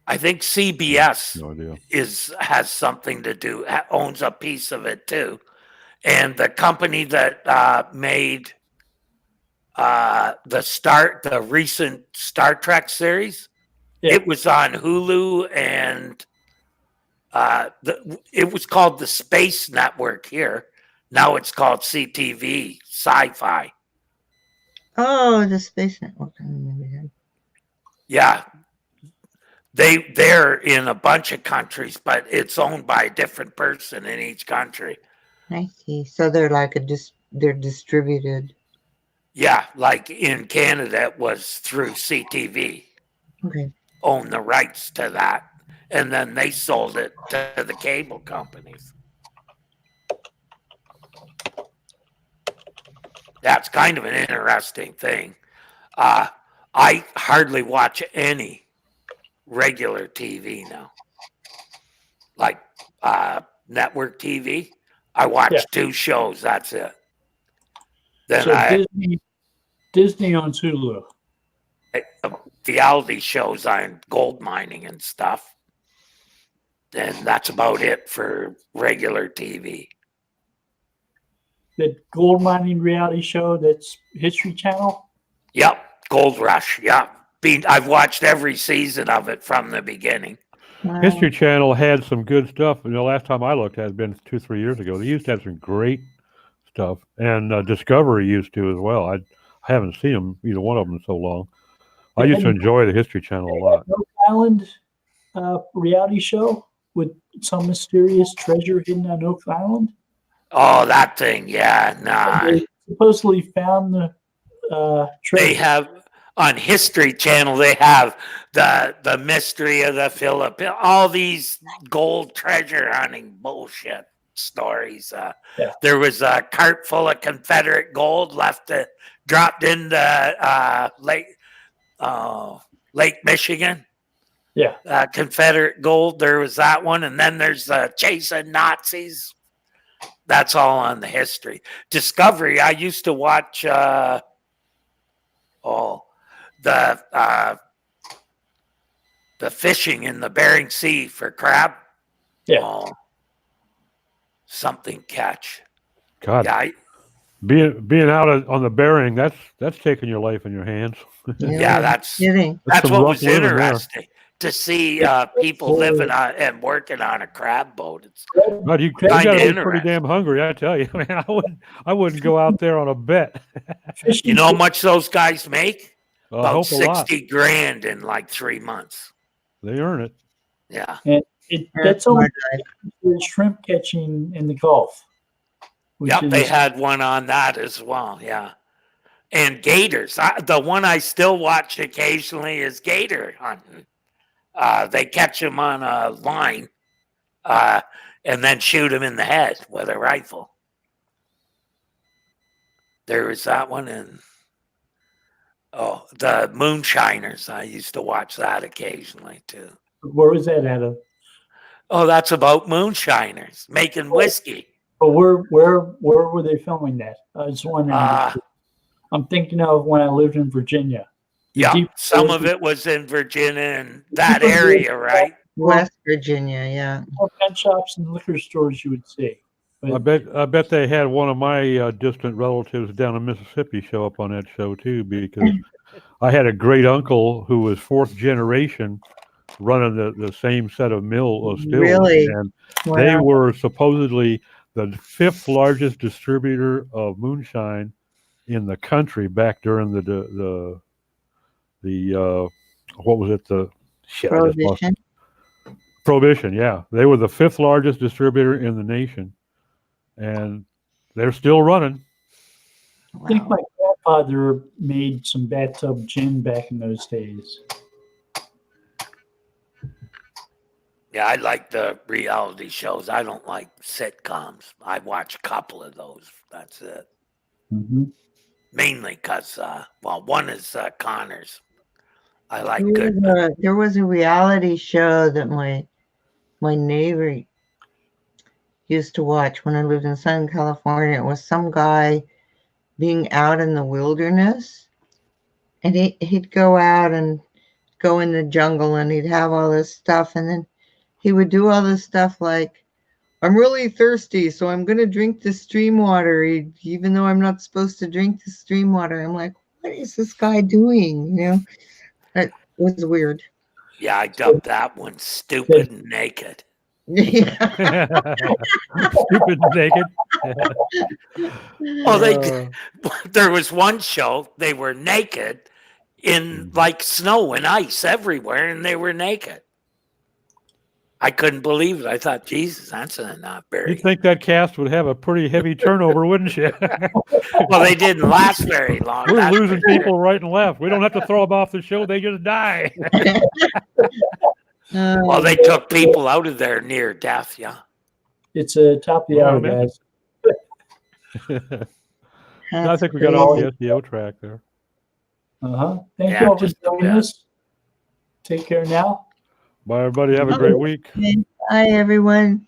I think CBS has something to do, owns a piece of it too. And the company that made the recent Star Trek series, it was on Hulu, and it was called the Space Network here. Now it's called CTV Sci-Fi. Oh, the Space Network. I remember that. Yeah. They're in a bunch of countries, but it's owned by a different person in each country. I see. So they're like they're distributed. Yeah, like in Canada, it was through CTV. Okay. Owned the rights to that, and then they sold it to the cable companies. That's kind of an interesting thing. I hardly watch any regular TV now, like network TV. I watch 2 shows. That's it. Then so Disney owns Hulu. The Aldi shows on gold mining and stuff. And that's about it for regular TV. That gold mining reality show that's History Channel? Yep. Gold Rush. Yep. I've watched every season of it from the beginning. History Channel had some good stuff. The last time I looked had been 2-3 years ago. They used to have some great stuff, and Discovery used to as well. I haven't seen them, either one of them, in so long. I used to enjoy the History Channel a lot. Oak Island reality show with some mysterious treasure hidden on Oak Island? Oh, that thing. Yeah, nah. They supposedly found the treasure. They have on History Channel. They have the mystery of the Philippines. All these gold treasure hunting bullshit stories. There was a cart full of Confederate gold dropped into Lake Michigan. Yeah. Confederate gold. There was that one, and then there's chasing Nazis. That's all on the History. Discovery. I used to watch. The fishing in the Bering Sea for crab. Yeah. Oh, something catch. God, Yeah, being out on the Bering, that's taking your life in your hands. yeah, that's Kidding. what some rough was living there. interesting to see people living on and working on a crab boat. It's God, you Kinda got to be pretty interesting. damn hungry, I tell you. I mean, I wouldn't go out there on a bet. you know how much those guys make? I About hope a lot. 60 grand in like 3 months. They earn it. Yeah. That's only for shrimp catching in the Gulf. Yep, they had one on that as well. Yeah. And gators. The one I still watch occasionally is gator hunting. They catch them on a line and then shoot them in the head with a rifle. There was that one. And the moonshiners. I used to watch that occasionally too. Where was that at? Oh, that's about moonshiners making whiskey. But where were they filming that? I was wondering. I'm thinking of when I lived in Virginia. Yeah, some of it was in Virginia and that area, right? West Virginia, yeah. More pen shops and liquor stores you would see. I bet they had one of my distant relatives down in Mississippi show up on that show too, because I had a great uncle who was fourth generation running the same set of stills. Really? And Wow. they were supposedly the fifth largest distributor of moonshine in the country back during the what was it? Prohibition. Prohibition, yeah. They were the fifth largest distributor in the nation. And they're still running. I think my grandfather made some bathtub gin back in those days. Yeah, I like the reality shows. I don't like sitcoms. I watch a couple of those. That's it. Mm-hmm. Mainly because, one is Connors. I like good. There was a reality show that my neighbor used to watch when I lived in Southern California. It was some guy being out in the wilderness, and he'd go out and go in the jungle, and he'd have all this stuff, and then he would do all this stuff like, I'm really thirsty, so I'm going to drink the stream water, even though I'm not supposed to drink the stream water. I'm like, what is this guy doing? You know, it was weird. Yeah, I dubbed that one Stupid and Naked. Yeah. Stupid naked. Oh, there was one show, they were naked in like snow and ice everywhere, and they were naked. I couldn't believe it. I thought, Jesus, that's not very. You'd think that cast would have a pretty heavy turnover, wouldn't you? Well, they didn't last very long. We're that's losing for sure. people right and left. We don't have to throw them off the show. They just die. Well, they took people out of there near death, yeah. It's a top of the hour, guys. I think we got off the SEO track there. Thank you all for joining us. Take care now. Bye, everybody. Have a great week. Bye, everyone.